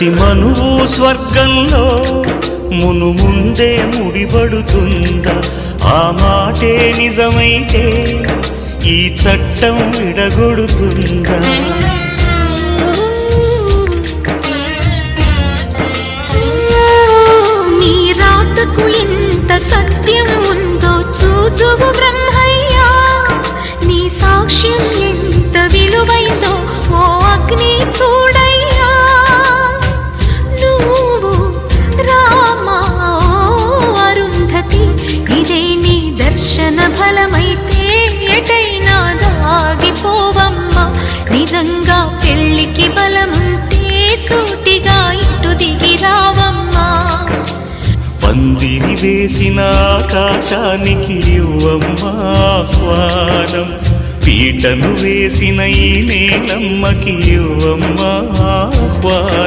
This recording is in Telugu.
ప్రతి మనువు స్వర్గంలో ముందే ముడిపడుతుందా? ఆ మాటే నిజమైతే ఈ చట్టం విడగొడుతుందా? నీ రాతకు ఎంత సత్యం ఉందో చూదువు బ్రహ్మయ్యా, నీ సాక్ష్యం ఎంత విలువైందో ఓ అగ్ని చూడయ్యా. నువ్వు రామా అరుంధతి, ఇదే నీ దర్శన ఫలమైతే ఎటైనా దాగిపోవమ్మా. నిజంగా పెళ్లికి బలముంటే సూటిగా ఇటు దిగి రావమ్మా. పందిరి వేసిన ఆకాశానికి ఇవ్వమ్మా ఆహ్వానం, పీటను వేసిన ఈ నేలమ్మకి ఇవ్వమ్మా ఆహ్వానం.